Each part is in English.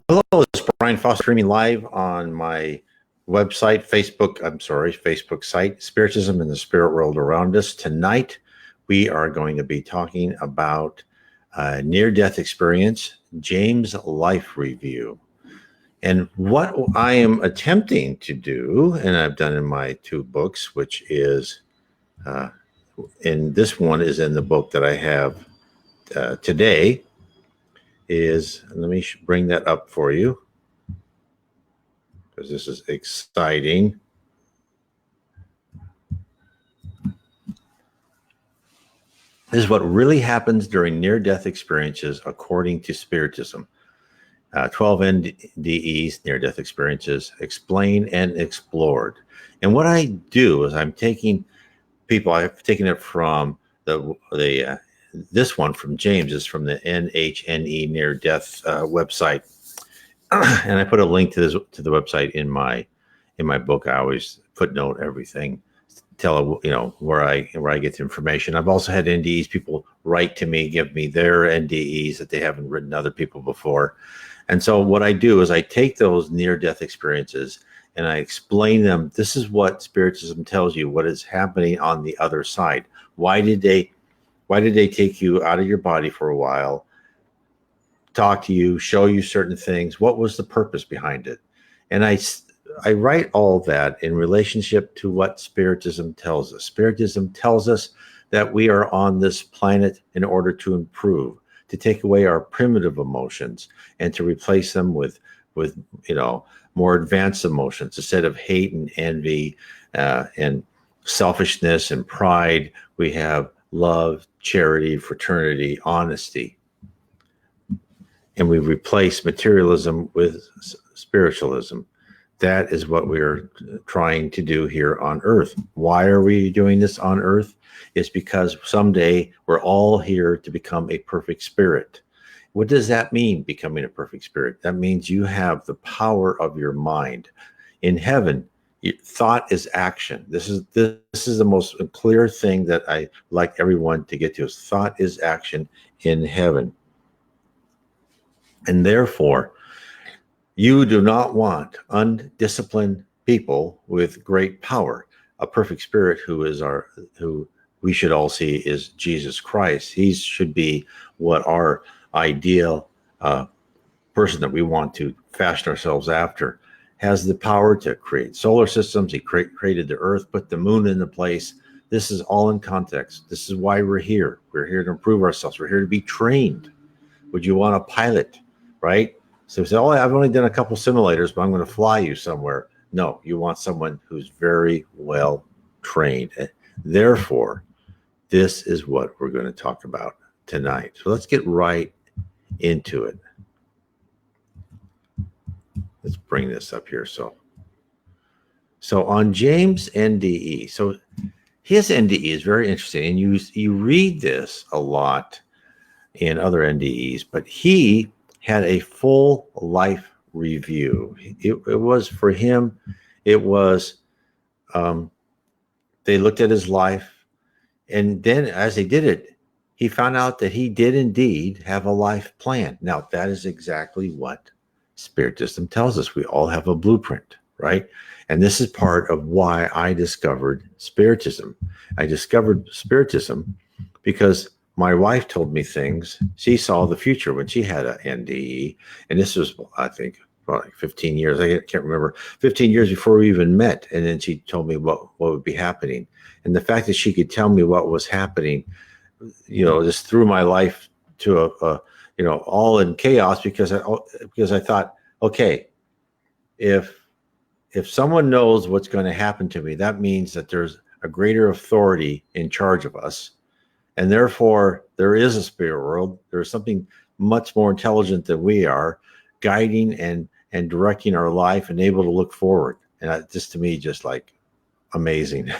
Hello, it's Brian Foster streaming live on my website, Facebook site, Spiritism in the Spirit World Around Us. Tonight, we are going to be talking about near-death experience, James' life review. And what I am attempting to do, and I've done in my two books, which is, and this one is in the book that I have today, is, let me bring that up for you, because this is exciting. This is what really happens during near-death experiences according to Spiritism. 12 NDEs, near-death experiences, explained and explored. And what I do is I'm taking people, I've taken it from this one from James is from the NHNE near-death website. And I put a link to the website in my book. I always footnote everything, tell where I get the information. I've also had NDEs people write to me, give me their NDEs that they haven't written to other people before. And so what I do is I take those near-death experiences and I explain them. This is what Spiritism tells you, what is happening on the other side. Why did they take you out of your body for a while, talk to you, show you certain things? What was the purpose behind it? And I write all that in relationship to what Spiritism tells us. Spiritism tells us that we are on this planet in order to improve, to take away our primitive emotions and to replace them with more advanced emotions. Instead of hate and envy and selfishness and pride, we have love, charity, fraternity, honesty. And we replace materialism with spiritualism. That is what we're trying to do here on Earth. Why are we doing this on Earth? It's because someday we're all here to become a perfect spirit. What does that mean, becoming a perfect spirit? That means you have the power of your mind. In heaven, thought is action. This is the most clear thing that I like everyone to get to, is thought is action in heaven. And therefore, you do not want undisciplined people with great power. A perfect spirit who we should all see is Jesus Christ. He should be what our ideal person that we want to fashion ourselves after. Has the power to create solar systems. He created the earth, put the moon into place. This is all in context. This is why we're here. We're here to improve ourselves. We're here to be trained. Would you want a pilot, right? So we say, oh, I've only done a couple simulators, but I'm going to fly you somewhere. No, you want someone who's very well trained. Therefore, this is what we're going to talk about tonight. So let's get right into it. Let's bring this up here. So on James NDE, so his NDE is very interesting, and you read this a lot in other NDEs, but he had a full life review. It was for him, it was, they looked at his life, and then as they did it, he found out that he did indeed have a life plan. Now, that is exactly what Spiritism tells us. We all have a blueprint, right? And this is part of why I discovered Spiritism. I discovered Spiritism because my wife told me things. She saw the future when she had an NDE. And this was, I think, about like 15 years. I can't remember. 15 years before we even met. And then she told me what would be happening. And the fact that she could tell me what was happening, just threw my life to all in chaos, because I thought, okay, if someone knows what's going to happen to me, that means that there's a greater authority in charge of us. And therefore, there is a spirit world. There's something much more intelligent than we are, guiding and directing our life and able to look forward. And this, to me, just like amazing.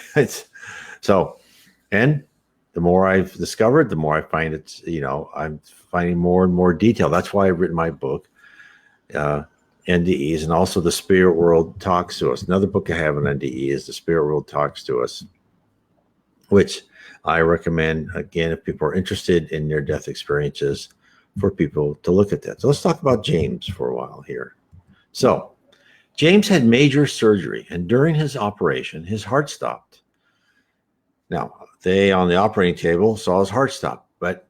And the more I've discovered, the more I find I'm finding more and more detail. That's why I've written my book, NDEs, and also The Spirit World Talks to Us. Another book I have on NDE is The Spirit World Talks to Us, which I recommend, again, if people are interested in near-death experiences, for people to look at that. So let's talk about James for a while here. So James had major surgery, and during his operation, his heart stopped. Now, they on the operating table saw his heart stop, but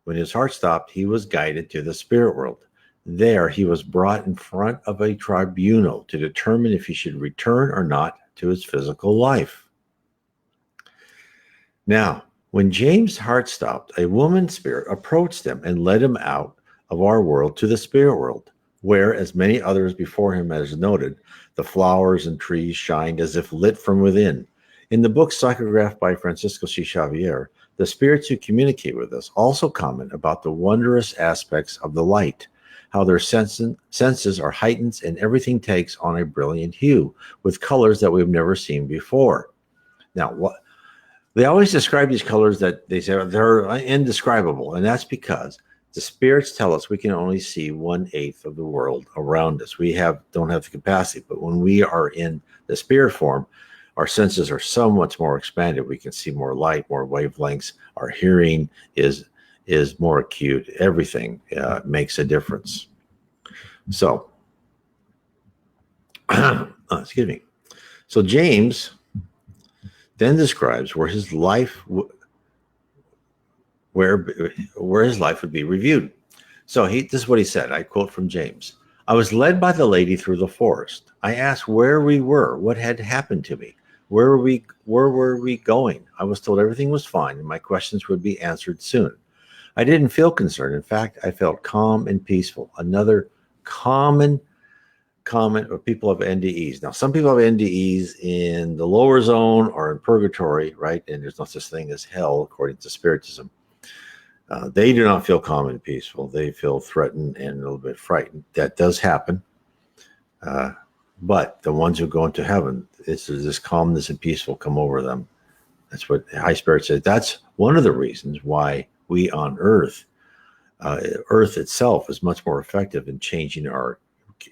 when his heart stopped, he was guided to the spirit world. There, he was brought in front of a tribunal to determine if he should return or not to his physical life. Now, when James' heart stopped, a woman spirit approached him and led him out of our world to the spirit world, where, as many others before him has noted, the flowers and trees shined as if lit from within. In the book psychographed by Francisco C. Xavier, the spirits who communicate with us also comment about the wondrous aspects of the light, how their senses are heightened and everything takes on a brilliant hue with colors that we've never seen before. Now, they always describe these colors that they say they're indescribable, and that's because the spirits tell us we can only see 1/8 of the world around us. We don't have the capacity, but when we are in the spirit form, our senses are so much more expanded. We can see more light, more wavelengths. Our hearing is more acute. Everything makes a difference. So, excuse me. So James then describes where his life would be reviewed. So this is what he said. I quote from James. I was led by the lady through the forest. I asked where we were, what had happened to me, where were we going. I was told everything was fine and my questions would be answered soon. I didn't feel concerned. In fact, I felt calm and peaceful. Another common comment of people have NDEs. Now, some people have NDEs in the lower zone or in purgatory, right? And there's no such thing as hell, according to Spiritism. They do not feel calm and peaceful. They feel threatened and a little bit frightened. That does happen. But the ones who go into heaven, it's this calmness and peaceful come over them. That's what High Spirit says. That's one of the reasons why we on Earth, Earth itself is much more effective in changing our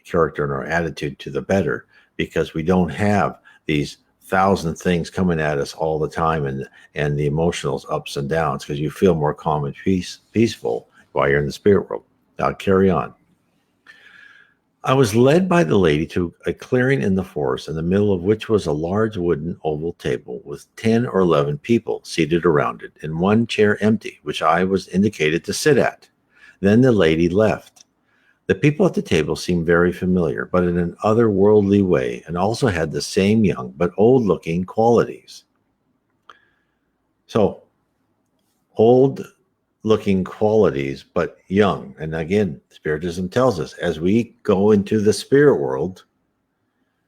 character and our attitude to the better, because we don't have these 1,000 things coming at us all the time and the emotional ups and downs, because you feel more calm and peaceful while you're in the spirit world. Now carry on. I was led by the lady to a clearing in the forest, in the middle of which was a large wooden oval table with 10 or 11 people seated around it, and one chair empty, which I was indicated to sit at. Then the lady left. The people at the table seemed very familiar, but in an otherworldly way, and also had the same young but old-looking qualities. So, old-looking qualities, but young. And again, Spiritism tells us, as we go into the spirit world,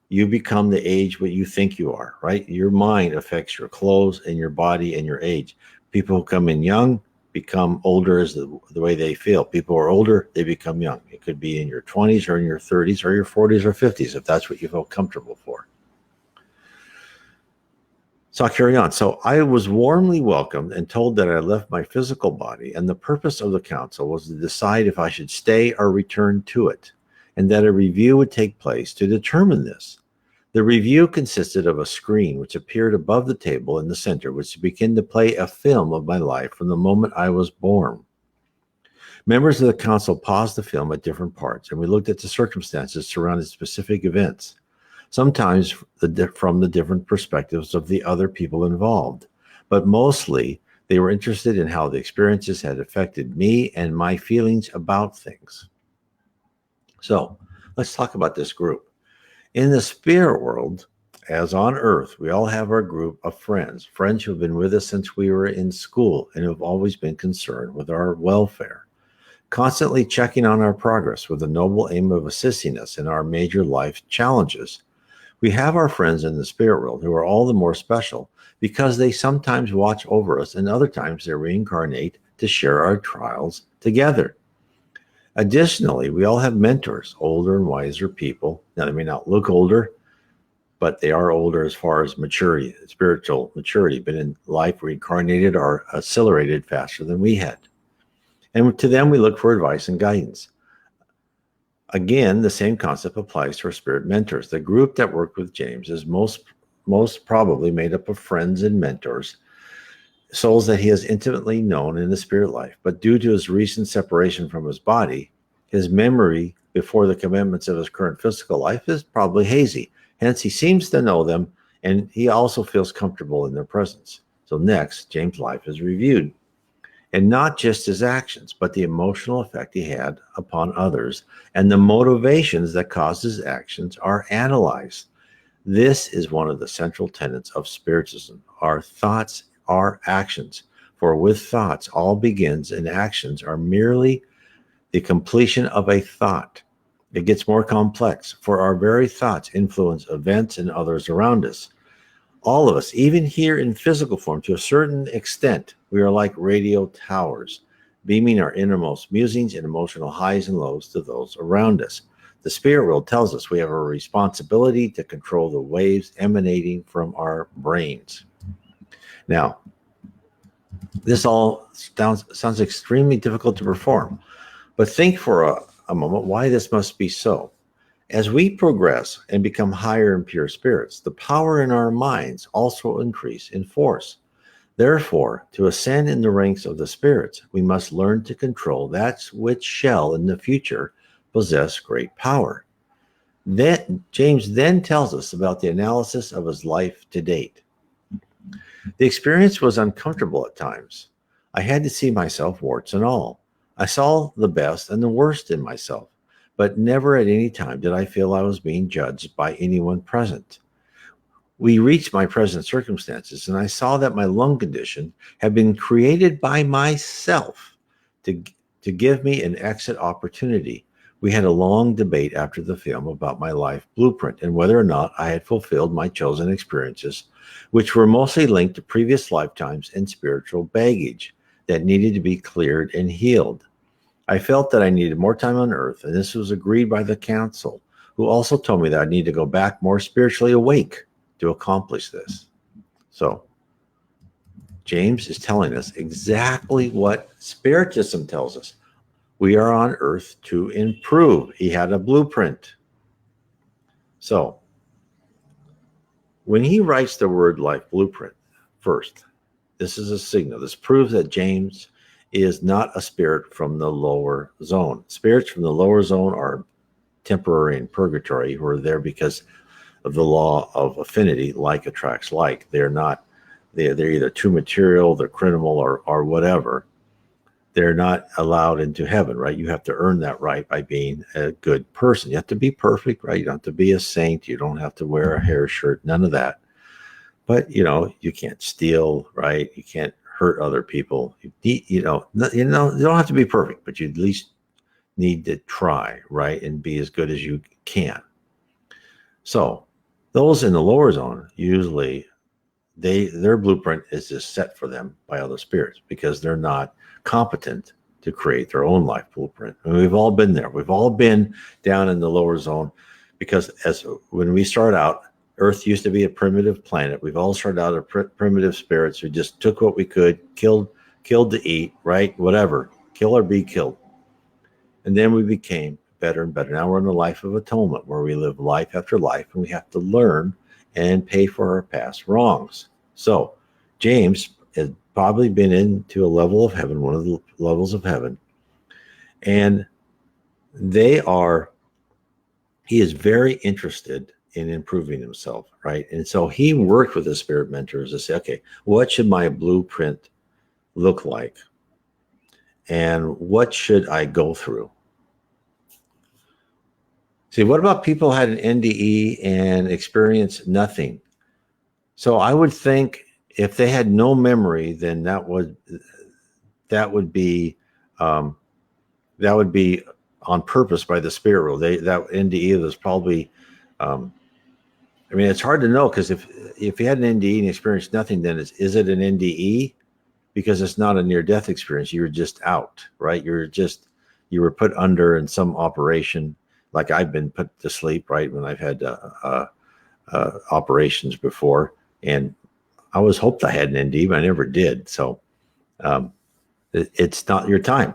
you become the age what you think you are, right? Your mind affects your clothes and your body and your age. People who come in young become older as the way they feel. People who are older, they become young. It could be in your 20s or in your 30s or your 40s or 50s, if that's what you feel comfortable for. So I'll carry on. So I was warmly welcomed and told that I left my physical body, and the purpose of the council was to decide if I should stay or return to it, and that a review would take place to determine this. The review consisted of a screen which appeared above the table in the center, which began to play a film of my life from the moment I was born. Members of the council paused the film at different parts, and we looked at the circumstances surrounding specific events, sometimes from the different perspectives of the other people involved. But mostly, they were interested in how the experiences had affected me and my feelings about things. So, let's talk about this group. In the spirit world, as on Earth, we all have our group of friends who have been with us since we were in school and who have always been concerned with our welfare, constantly checking on our progress with the noble aim of assisting us in our major life challenges. We have our friends in the spirit world who are all the more special because they sometimes watch over us and other times they reincarnate to share our trials together. Additionally, we all have mentors, older and wiser people. Now, they may not look older, but they are older as far as maturity, spiritual maturity, but in life reincarnated or accelerated faster than we had. And to them, we look for advice and guidance. Again, the same concept applies to our spirit mentors. The group that worked with James is most probably made up of friends and mentors, souls that he has intimately known in the spirit life, but due to his recent separation from his body, his memory before the commitments of his current physical life is probably hazy. Hence, he seems to know them, and he also feels comfortable in their presence. So next, James' life is reviewed, and not just his actions, but the emotional effect he had upon others, and the motivations that caused his actions are analyzed. This is one of the central tenets of Spiritism. Our thoughts are actions. For with thoughts, all begins, and actions are merely the completion of a thought. It gets more complex, for our very thoughts influence events and others around us. All of us, even here in physical form, to a certain extent, we are like radio towers, beaming our innermost musings and emotional highs and lows to those around us. The spirit world tells us we have a responsibility to control the waves emanating from our brains. Now, this all sounds extremely difficult to perform, but think for a moment why this must be so. As we progress and become higher and pure spirits, the power in our minds also increase in force. Therefore, to ascend in the ranks of the spirits, we must learn to control that which shall in the future possess great power. Then James then tells us about the analysis of his life to date. The experience was uncomfortable at times. I had to see myself, warts and all. I saw the best and the worst in myself, but never at any time did I feel I was being judged by anyone present. We reached my present circumstances, and I saw that my lung condition had been created by myself to give me an exit opportunity. We had a long debate after the film about my life blueprint and whether or not I had fulfilled my chosen experiences, which were mostly linked to previous lifetimes and spiritual baggage that needed to be cleared and healed. I felt that I needed more time on earth, and this was agreed by the council, who also told me that I need to go back more spiritually awake to accomplish this. So, James is telling us exactly what Spiritism tells us. We are on earth to improve. He had a blueprint. So, when he writes the word life blueprint, first, this is a signal. This proves that James is not a spirit from the lower zone. Spirits from the lower zone are temporary in purgatory, who are there because of the law of affinity. Like attracts like. They're either too material, they're criminal, or whatever. They're not allowed into heaven, right? You have to earn that right by being a good person. You have to be perfect, right? You don't have to be a saint. You don't have to wear a hair shirt, none of that. But, you can't steal, right? You can't hurt other people. You don't have to be perfect, but you at least need to try, right? And be as good as you can. So those in the lower zone, usually their blueprint is just set for them by other spirits because they're not competent to create their own life blueprint. And we've all been there. We've all been down in the lower zone because when we start out, Earth used to be a primitive planet. We've all started out as primitive spirits who just took what we could, killed to eat, right? Whatever, kill or be killed. And then we became better and better. Now we're in a life of atonement where we live life after life, and we have to learn and pay for our past wrongs. So James has probably been into a level of heaven, one of the levels of heaven, and he is very interested in improving himself, right? And so he worked with his spirit mentors to say, okay, what should my blueprint look like? And what should I go through? See, what about people who had an NDE and experienced nothing? So I would think if they had no memory, then that would be on purpose by the spirit world. That NDE was probably, it's hard to know because if you had an NDE and experienced nothing, then is it an NDE? Because it's not a near-death experience. You were just out, right? You were put under in some operation. Like I've been put to sleep, right? When I've had operations before, and I always hoped I had an ND, but I never did. So it's not your time.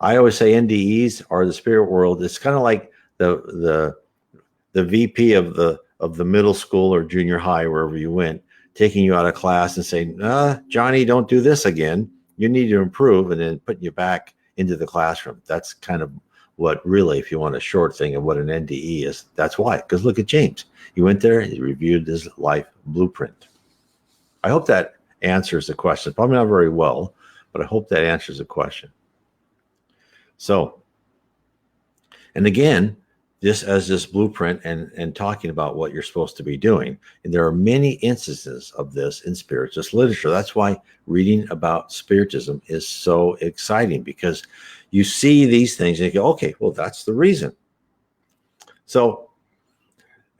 I always say NDEs are the spirit world. It's kind of like the VP of the middle school or junior high, wherever you went, taking you out of class and saying, Johnny, don't do this again. You need to improve, and then putting you back into the classroom. That's kind of what really, if you want a short thing of what an NDE is, that's why. Because look at James. He went there, he reviewed his life blueprint. I hope that answers the question. Probably not very well, but I hope that answers the question. So, and again, this blueprint and talking about what you're supposed to be doing. And there are many instances of this in Spiritist literature. That's why reading about Spiritism is so exciting, because you see these things and you go, okay, well, that's the reason. So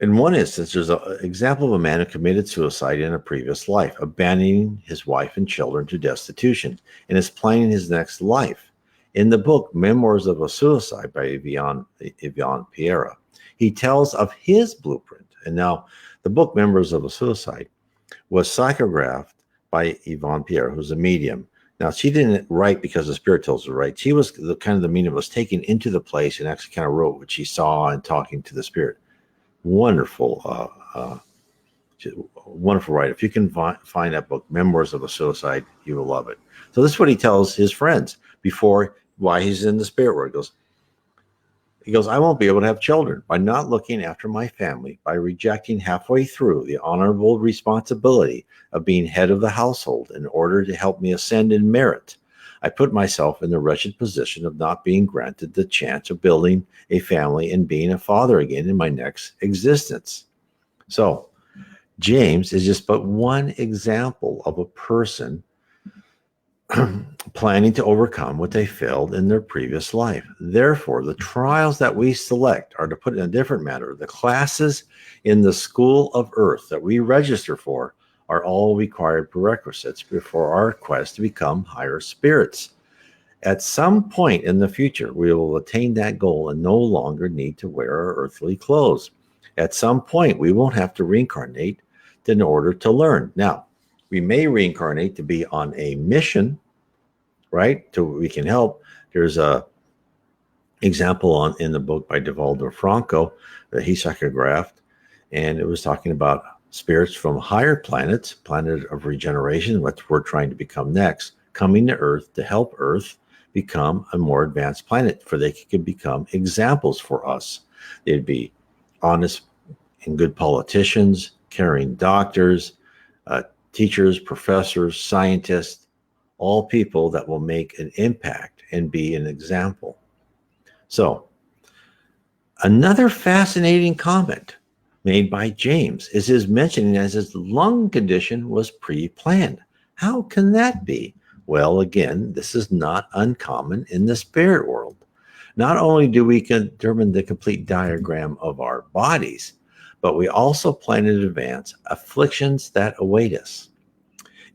in one instance, there's an example of a man who committed suicide in a previous life, abandoning his wife and children to destitution, and is planning his next life. In the book, Memoirs of a Suicide by Yvonne Pierre, he tells of his blueprint. And now, the book Memoirs of a Suicide was psychographed by Yvonne Pierre, who's a medium. Now, she didn't write because the spirit tells her to write. She was the kind of the medium was taken into the place and actually kind of wrote what she saw and talking to the spirit. Wonderful, wonderful writer. If you can find that book, Memoirs of a Suicide, you will love it. So this is what he tells his friends before, why he's in the spirit world. He goes, I won't be able to have children by not looking after my family, by rejecting halfway through the honorable responsibility of being head of the household in order to help me ascend in merit. I put myself in the wretched position of not being granted the chance of building a family and being a father again in my next existence. So James is just but one example of a person planning to overcome what they failed in their previous life. Therefore, the trials that we select are, to put it in a different manner, the classes in the school of earth that we register for are all required prerequisites before our quest to become higher spirits. At some point in the future, we will attain that goal and no longer need to wear our earthly clothes. At some point, we won't have to reincarnate in order to learn. Now, we may reincarnate to be on a mission, right? So we can help. There's a example in the book by Divaldo Franco that he psychographed, and it was talking about spirits from higher planets, planet of regeneration, what we're trying to become next, coming to Earth to help Earth become a more advanced planet, for they could become examples for us. They'd be honest and good politicians, caring doctors, teachers, professors, scientists, all people that will make an impact and be an example. So, another fascinating comment made by James is his mentioning as his lung condition was pre-planned. How can that be? Well, again, this is not uncommon in the spirit world. Not only do we determine the complete diagram of our bodies, but we also plan in advance afflictions that await us.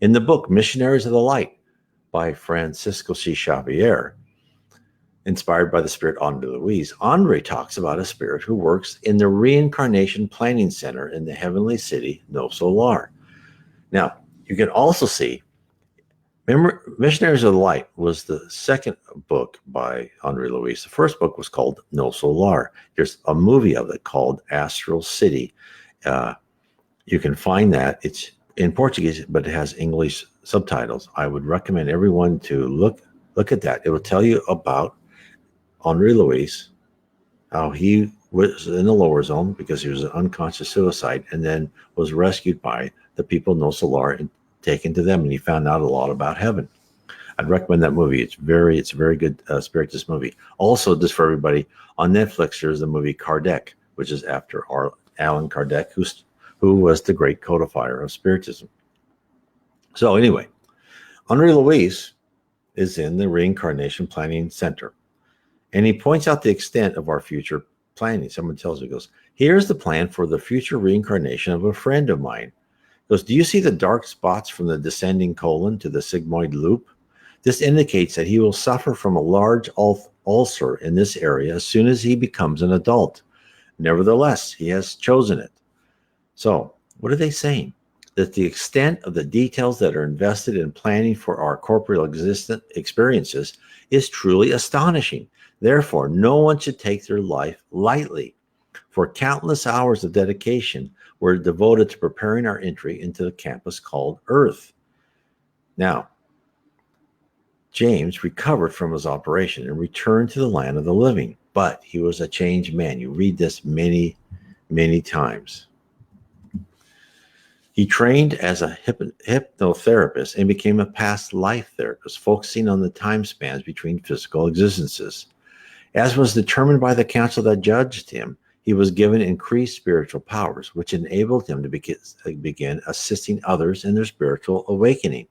In the book Missionaries of the Light by Francisco C. Xavier, inspired by the spirit Andre Louise, Andre talks about a spirit who works in the Reincarnation Planning Center in the heavenly city, No Solar. Now, you can also see, remember, Missionaries of the Light was the second book by Andre Louise. The first book was called No Solar. There's a movie of it called Astral City. You can find that. It's in Portuguese, but it has English subtitles. I would recommend everyone to look at that. It will tell you about Andre Louise, how he was in the lower zone because he was an unconscious suicide, and then was rescued by the people No Solar and taken to them, and he found out a lot about heaven. I'd recommend that movie. It's a very good Spiritist movie. Also, just for everybody, on Netflix, there's the movie Kardec, which is after Allan Kardec, who was the great codifier of Spiritism. So anyway, Andre Louise is in the Reincarnation Planning Center, and he points out the extent of our future planning. Someone tells me, he goes, here's the plan for the future reincarnation of a friend of mine. He goes, do you see the dark spots from the descending colon to the sigmoid loop? This indicates that he will suffer from a large ulcer in this area as soon as he becomes an adult. Nevertheless, he has chosen it. So, what are they saying? That the extent of the details that are invested in planning for our corporeal experiences is truly astonishing. Therefore, no one should take their life lightly. For countless hours of dedication were devoted to preparing our entry into the campus called Earth. Now, James recovered from his operation and returned to the land of the living, but he was a changed man. You read this many, many times. He trained as a hypnotherapist and became a past life therapist, focusing on the time spans between physical existences. As was determined by the council that judged him, he was given increased spiritual powers, which enabled him to begin assisting others in their spiritual awakening.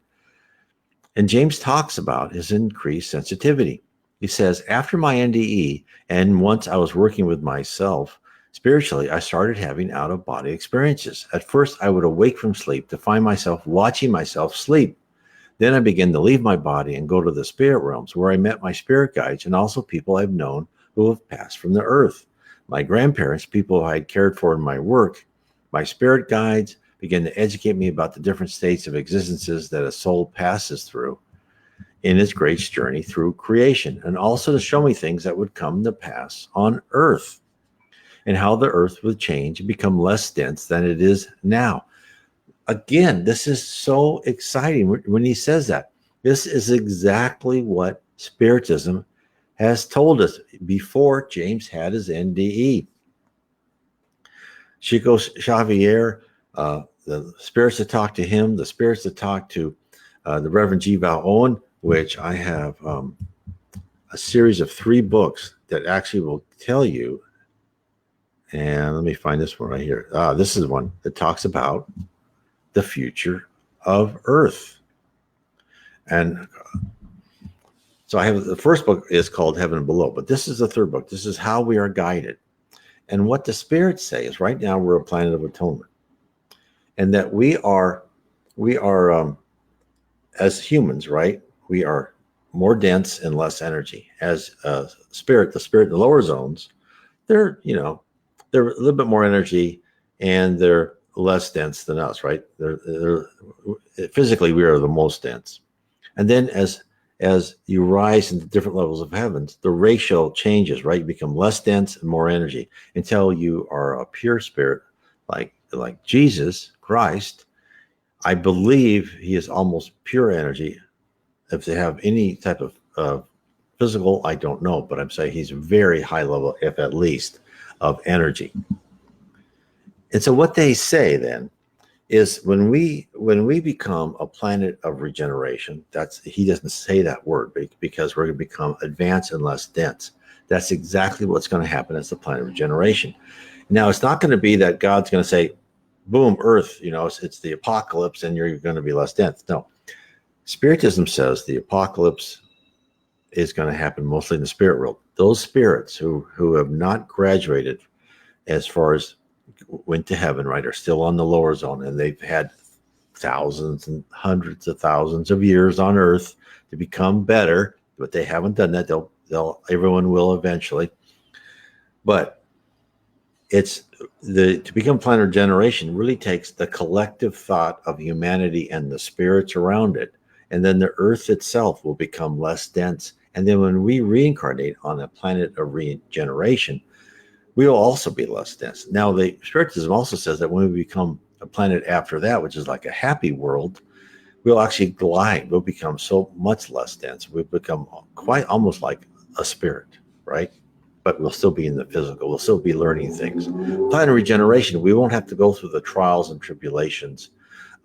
And James talks about his increased sensitivity. He says, after my NDE, and once I was working with myself, spiritually, I started having out-of-body experiences. At first, I would awake from sleep to find myself watching myself sleep. Then I began to leave my body and go to the spirit realms, where I met my spirit guides and also people I've known who have passed from the earth. My grandparents, people I had cared for in my work, my spirit guides began to educate me about the different states of existences that a soul passes through in its great journey through creation, and also to show me things that would come to pass on earth and how the earth would change and become less dense than it is now. Again, this is so exciting when he says that. This is exactly what Spiritism has told us before James had his NDE. Chico Xavier, the spirits that talk to him, the spirits that talk to the Reverend G. Val Owen, which I have a series of 3 books that actually will tell you. And let me find this one right here. This is one that talks about the future of Earth. And so I have the first book is called Heaven and Below, but this is the 3rd book. This is how we are guided. And what the spirits say is right now we're a planet of atonement. And that we are as humans, right? We are more dense and less energy. As the spirit in the lower zones, they're a little bit more energy and they're less dense than us, right? They're physically we are the most dense. And then as you rise into different levels of heavens, the ratio changes, right? You become less dense and more energy until you are a pure spirit, like Jesus Christ. I believe he is almost pure energy. If they have any type of physical, I don't know, but I'm saying he's very high level, if at least, of energy. And so what they say then is when we become a planet of regeneration, he doesn't say that word because we're going to become advanced and less dense. That's exactly what's going to happen as the planet of regeneration. Now, it's not going to be that God's going to say, boom, Earth, it's the apocalypse and you're going to be less dense. No. Spiritism says the apocalypse is going to happen mostly in the spirit world. Those spirits who have not graduated as far as went to heaven, right, are still on the lower zone, and they've had thousands and hundreds of thousands of years on Earth to become better, but they haven't done that. Everyone will eventually. But to become planet regeneration really takes the collective thought of humanity and the spirits around it, and then the Earth itself will become less dense. And then when we reincarnate on a planet of regeneration, we will also be less dense. Now, the Spiritism also says that when we become a planet after that, which is like a happy world, we'll actually glide. We'll become so much less dense. We'll become quite almost like a spirit, right? But we'll still be in the physical. We'll still be learning things. Planet regeneration, we won't have to go through the trials and tribulations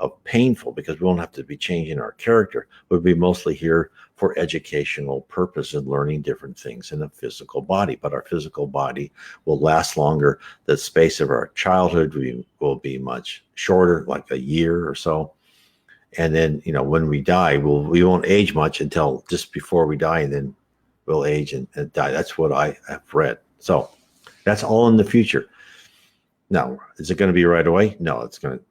of painful, because we won't have to be changing our character. We'll be mostly here for educational purpose and learning different things in a physical body. But our physical body will last longer. The space of our childhood will be much shorter, like a year or so. And then, when we die, we won't age much until just before we die, and then we'll age and die. That's what I have read. So that's all in the future. Now, is it going to be right away? No, it's going to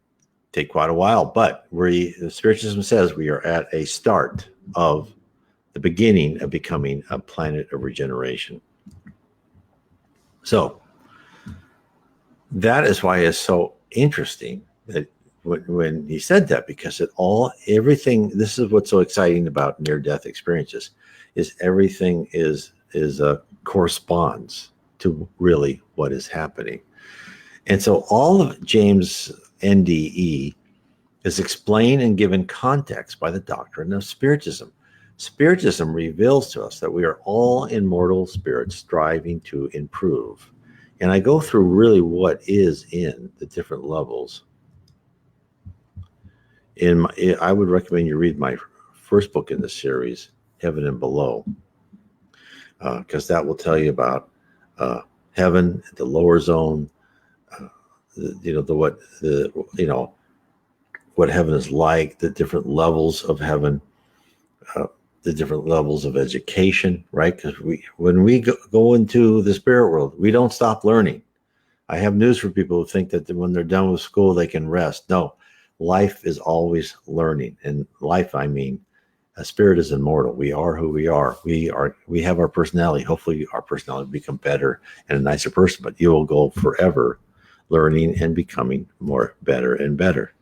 take quite a while, but the Spiritism says we are at a start of the beginning of becoming a planet of regeneration. So that is why it's so interesting that when he said that, because everything, this is what's so exciting about near-death experiences, is everything is corresponds to really what is happening. And so all of James NDE is explained and given context by the doctrine of Spiritism. Spiritism reveals to us that we are all immortal spirits striving to improve. And I go through really what is in the different levels. I would recommend you read my first book in this series, Heaven and Below, because that will tell you about heaven, the lower zone, what heaven is like, the different levels of heaven, the different levels of education, right? Because when we go into the spirit world, we don't stop learning. I have news for people who think that when they're done with school, they can rest. No, life is always learning. And life, I mean, a spirit is immortal. We are who we are. We have our personality. Hopefully our personality will become better and a nicer person, but you will go forever learning and becoming more better and better.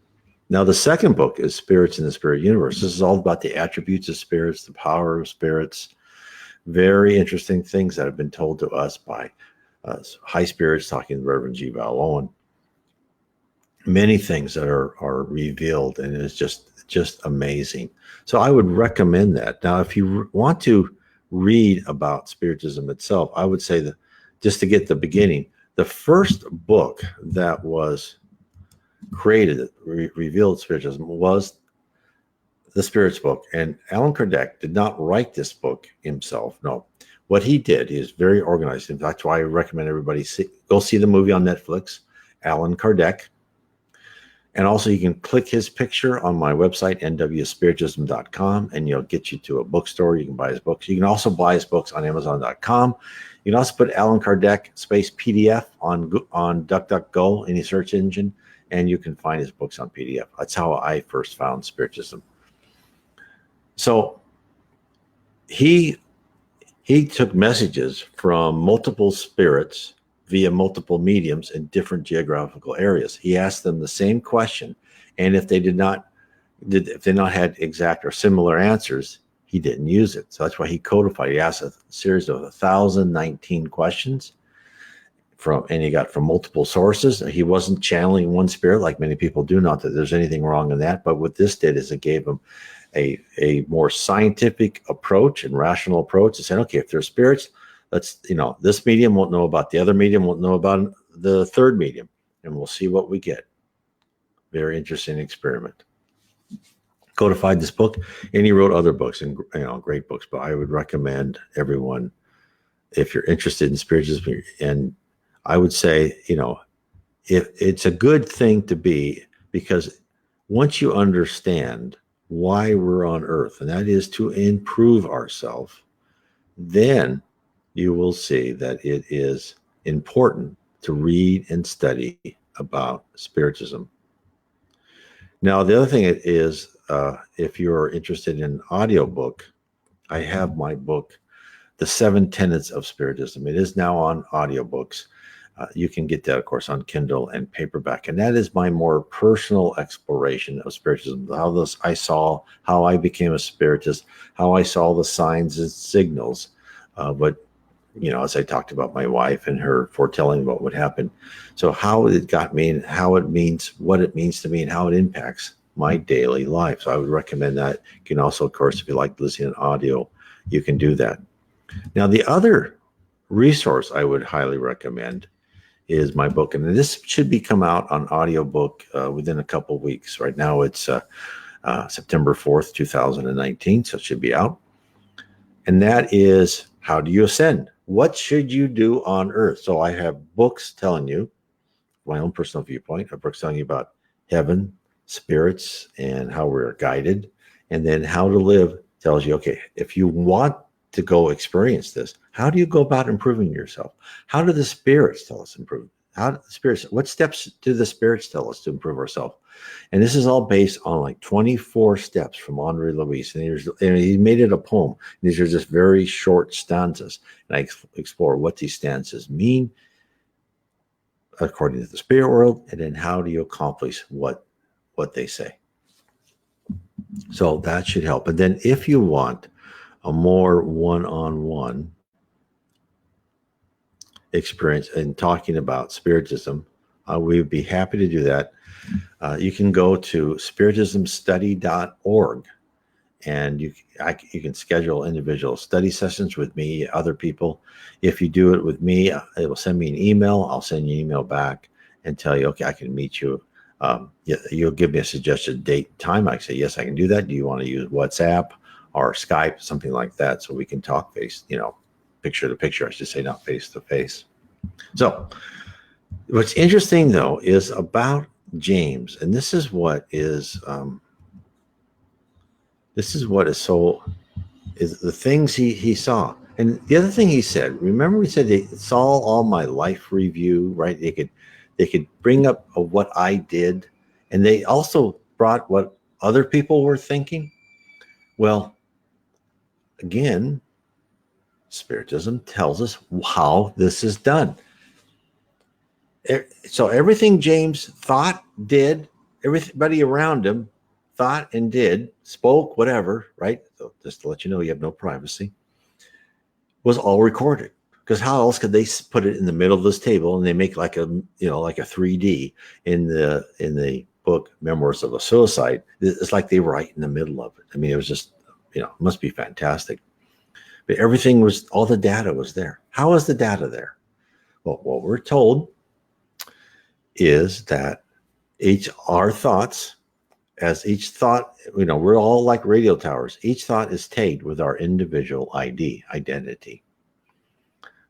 Now, the second book is Spirits in the Spirit Universe. This is all about the attributes of spirits, the power of spirits, very interesting things that have been told to us by high spirits, talking to Reverend G. Val Owen. Many things that are revealed, and it's just amazing. So I would recommend that. Now, if you want to read about Spiritism itself, I would say that just to get the beginning, the first book that was created, revealed Spiritism, was the Spirits book. And Allan Kardec did not write this book himself. No. What he did, he is very organized. And that's why I recommend everybody go see the movie on Netflix, Allan Kardec. And also you can click his picture on my website, nwspiritism.com, and you'll get you to a bookstore. You can buy his books. You can also buy his books on amazon.com. You can also put Allan Kardec space PDF on DuckDuckGo, any search engine, and you can find his books on PDF. That's how I first found Spiritism. So he took messages from multiple spirits via multiple mediums in different geographical areas. He asked them the same question, and if they not had exact or similar answers, he didn't use it. So that's why he codified. He asked a series of 1,019 questions and he got from multiple sources. He wasn't channeling one spirit like many people do. Not that there's anything wrong in that, but what this did is it gave him a more scientific approach and rational approach and said, okay, if there's spirits, this medium won't know about the other medium, won't know about the third medium, and we'll see what we get. Very interesting experiment. Codified this book, and he wrote other books, and great books. But I would recommend everyone, if you're interested in spiritism, and I would say, if it's a good thing to be, because once you understand why we're on Earth, and that is to improve ourselves, then you will see that it is important to read and study about Spiritism. Now, the other thing is, if you're interested in an audiobook, I have my book, The 7 Tenets of Spiritism. It is now on audiobooks. You can get that, of course, on Kindle and paperback. And that is my more personal exploration of Spiritism, how I became a Spiritist, how I saw the signs and signals. As I talked about my wife and her foretelling what would happen. So how it got me and what it means to me and how it impacts my daily life. So I would recommend that. You can also, of course, if you like listening to audio, you can do that. Now, the other resource I would highly recommend is my book. And this should come out on audiobook within a couple of weeks. Right now it's September 4th, 2019. So it should be out. And that is, how do you ascend? What should you do on Earth? So I have books telling you, my own personal viewpoint, I have books telling you about heaven, spirits, and how we're guided. And then How to Live tells you, okay, if you want to go experience this, how do you go about improving yourself? How do the spirits tell us improve? What steps do the spirits tell us to improve ourselves? And this is all based on like 24 steps from Andre Luis. And he made it a poem. These are just very short stanzas. And I explore what these stanzas mean according to the spirit world. And then how do you accomplish what they say? So that should help. And then if you want a more one-on-one experience and talking about Spiritism, we would be happy to do that. You can go to spiritismstudy.org, and you can schedule individual study sessions with me, other people. If you do it with me, it will send me an email. I'll send you an email back and tell you, okay, I can meet you. You'll give me a suggested date and time. I can say, yes, I can do that. Do you want to use WhatsApp or Skype, something like that, so we can talk picture to picture, I should say, not face to face. So what's interesting, though, is about James, and this is what is the things he saw. And the other thing he said, remember we said they saw all my life review, right? They could bring up what I did, and they also brought what other people were thinking. Well, again, Spiritism tells us how this is done. So everything James thought, did, everybody around him thought and did, spoke, whatever, right? So just to let you know, you have no privacy, was all recorded. Because how else could they put it in the middle of this table and they make like a 3D in the book Memoirs of a Suicide? It's like they were right in the middle of it. I mean, it was just, it must be fantastic. But everything was, all the data was there. How is the data there? Well, what we're told is that our thoughts, as each thought, we're all like radio towers. Each thought is tagged with our individual identity.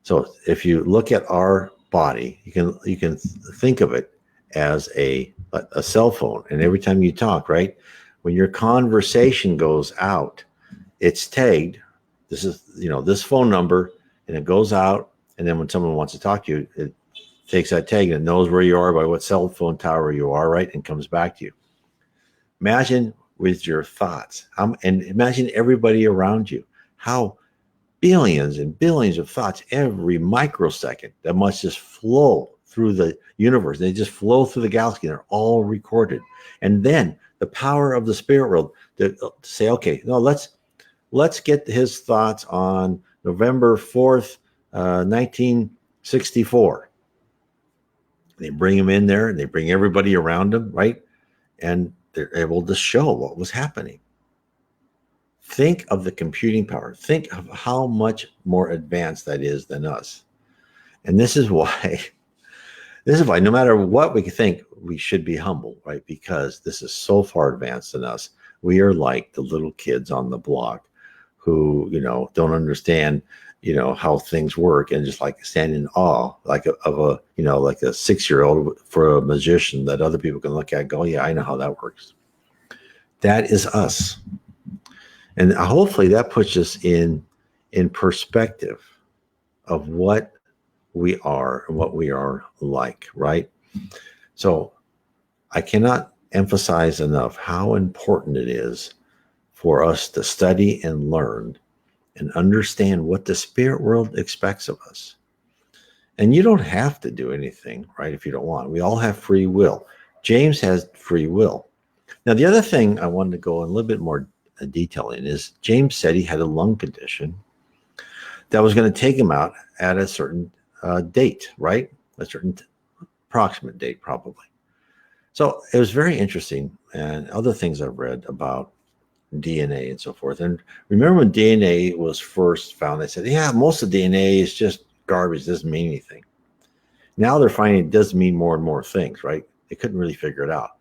So if you look at our body, you can think of it as a cell phone. And every time you talk, right, when your conversation goes out, it's tagged. This is, this phone number, and it goes out. And then when someone wants to talk to you, it takes that tag and it knows where you are by what cell phone tower you are, right, and comes back to you. Imagine with your thoughts, and imagine everybody around you, how billions and billions of thoughts every microsecond that must just flow through the universe. They just flow through the galaxy. They're all recorded. And then the power of the spirit world to say, okay, no, let's get his thoughts on November 4th, 1964. They bring him in there and they bring everybody around him, right? And they're able to show what was happening. Think of the computing power. Think of how much more advanced that is than us. And this is why no matter what we think, we should be humble, right? Because this is so far advanced than us. We are like the little kids on the block who, don't understand, how things work, and just like stand in awe, like a 6-year-old for a magician that other people can look at and go, yeah, I know how that works. That is us. And hopefully that puts us in perspective of what we are and what we are like, right? So I cannot emphasize enough how important it is for us to study and learn and understand what the spirit world expects of us. And you don't have to do anything, right, if you don't want. We all have free will. James has free will. Now, the other thing I wanted to go in a little bit more detail in is James said he had a lung condition that was going to take him out at a certain date, right? A certain approximate date, probably. So it was very interesting, and other things I've read about DNA and so forth. And remember when DNA was first found, they said, yeah, most of DNA is just garbage, doesn't mean anything. Now they're finding it does mean more and more things, right? They couldn't really figure it out.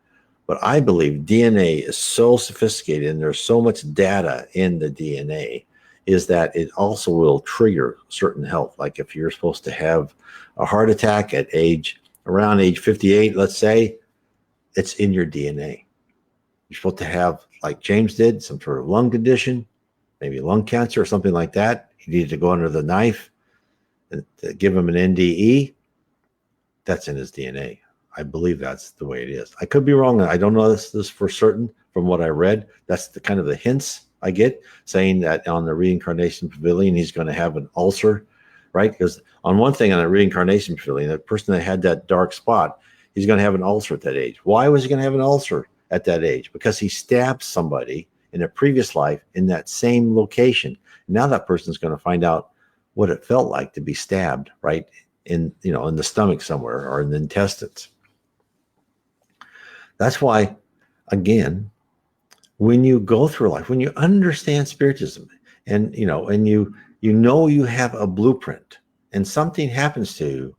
But I believe DNA is so sophisticated and there's so much data in the DNA is that it also will trigger certain health. Like if you're supposed to have a heart attack at around age 58, let's say, it's in your DNA. You're supposed to have, like James did, some sort of lung condition, maybe lung cancer or something like that. He needed to go under the knife and to give him an NDE. That's in his DNA. I believe that's the way it is. I could be wrong. I don't know this for certain from what I read. That's the kind of the hints I get, saying that on the reincarnation pavilion, he's going to have an ulcer, right? Because on one thing on the reincarnation pavilion, the person that had that dark spot, he's going to have an ulcer at that age. Why was he going to have an ulcer at that age? Because he stabbed somebody in a previous life in that same location. Now that person's going to find out what it felt like to be stabbed, right? in the stomach somewhere or in the intestines. That's why, again, when you go through life, when you understand Spiritism, and you have a blueprint, and something happens to you,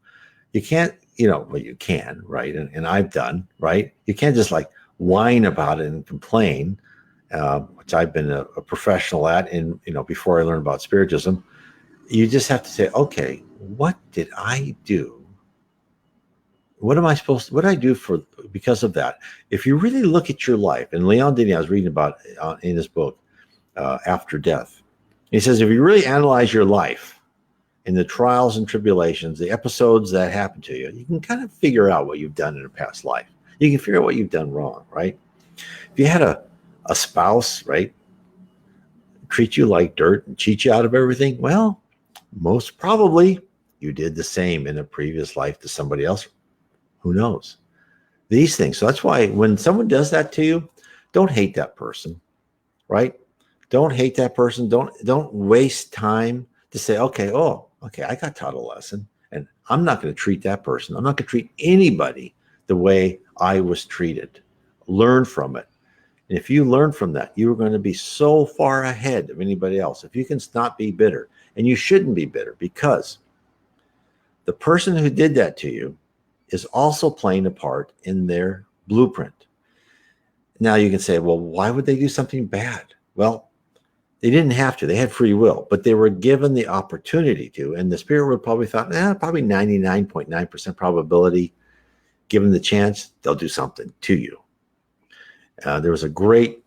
you can't, well, you can, right? And I've done, right? You can't just like whine about it and complain, which I've been a professional at. And before I learned about Spiritism, you just have to say, okay, what did I do? What am I supposed to, what did I do because of that? If you really look at your life, and Leon Denis, I was reading about in his book, After Death, he says, if you really analyze your life and the trials and tribulations, the episodes that happen to you, you can kind of figure out what you've done in a past life. You can figure out what you've done wrong, right? If you had a spouse, right, treat you like dirt and cheat you out of everything, well, most probably you did the same in a previous life to somebody else. Who knows? These things. So that's why when someone does that to you, don't hate that person, right? Don't hate that person. Don't waste time to say, okay, I got taught a lesson, and I'm not going to treat that person. I'm not going to treat anybody the way I was treated. Learn from it. And if you learn from that, you're going to be so far ahead of anybody else. If you can not be bitter, and you shouldn't be bitter, because the person who did that to you is also playing a part in their blueprint. Now you can say, well, why would they do something bad? Well, they didn't have to. They had free will, but they were given the opportunity to. And the spirit world probably thought, probably 99.9% probability, given the chance, they'll do something to you. There was a great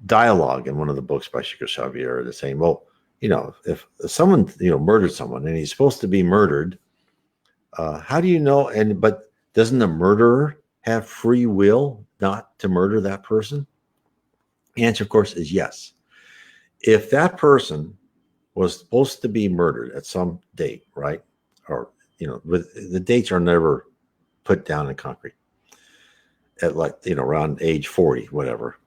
dialogue in one of the books by Chico Xavier that's saying, well, if someone, murdered someone and he's supposed to be murdered, how do you know? But doesn't the murderer have free will not to murder that person? The answer, of course, is yes. If that person was supposed to be murdered at some date, right? Or, the dates are never put down in concrete, at around age 40, whatever.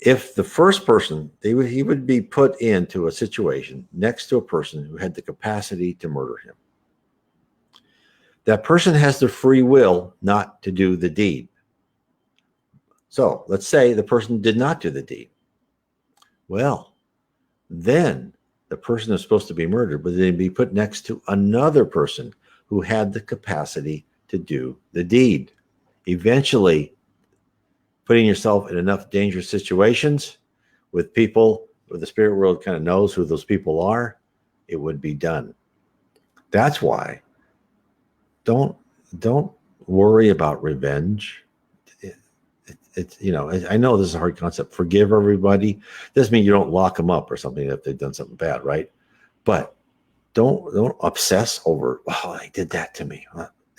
If the first person, he would be put into a situation next to a person who had the capacity to murder him. That person has the free will not to do the deed. So let's say the person did not do the deed. Well, then the person who's supposed to be murdered would then be put next to another person who had the capacity to do the deed. Eventually, putting yourself in enough dangerous situations with people where the spirit world kind of knows who those people are, it would be done. That's why don't worry about revenge. It's I know this is a hard concept. Forgive everybody. Doesn't mean you don't lock them up or something if they've done something bad, right? But don't obsess over, they did that to me.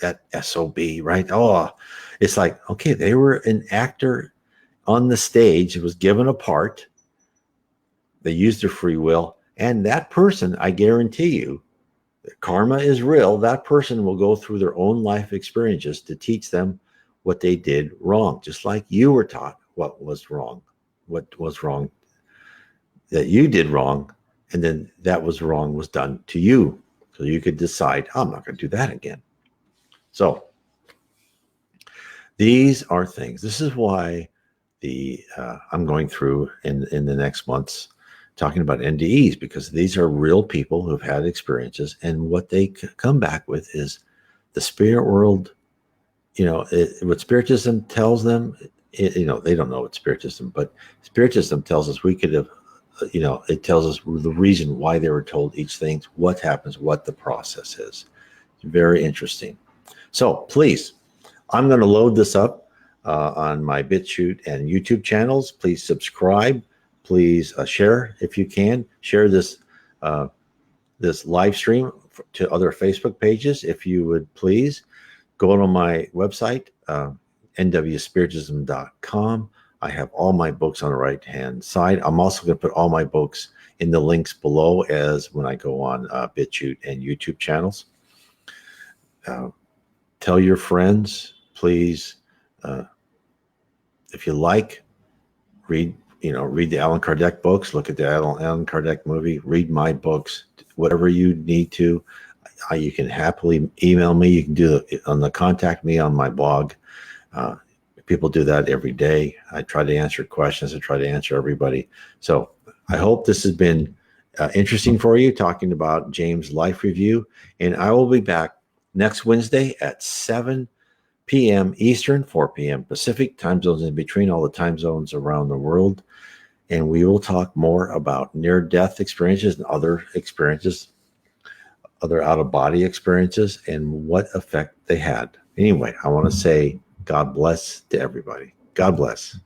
That SOB, right? It's like, okay, they were an actor on the stage. It was given a part. They used their free will. And that person, I guarantee you, karma is real. That person will go through their own life experiences to teach them what they did wrong, just like you were taught what was wrong that you did wrong, and then that was wrong was done to you, so you could decide, I'm not going to do that again. So these are things. This is why I'm going through in the next months talking about NDEs, because these are real people who've had experiences, and what they come back with is the spirit world. What Spiritism tells them, they don't know what Spiritism, but Spiritism tells us we could have, it tells us the reason why they were told each thing, what happens, what the process is. It's very interesting. So please, I'm going to load this up on my BitChute and YouTube channels. Please subscribe. Please share if you can. Share this this live stream to other Facebook pages if you would please. Go to my website, nwspiritism.com. I have all my books on the right-hand side. I'm also going to put all my books in the links below as when I go on BitChute and YouTube channels. Tell your friends, please. If you like, read the Allan Kardec books. Look at the Allan Kardec movie. Read my books. Whatever you need to. You can happily email me. You can do it on the contact me on my blog. People do that every day. I try to answer questions. I try to answer everybody. So I hope this has been interesting for you, talking about James' life review. And I will be back next Wednesday at 7 p.m. Eastern, 4 p.m. Pacific, time zones in between, all the time zones around the world. And we will talk more about near-death experiences and other experiences, other out-of-body experiences, and what effect they had. Anyway, I want to say God bless to everybody. God bless.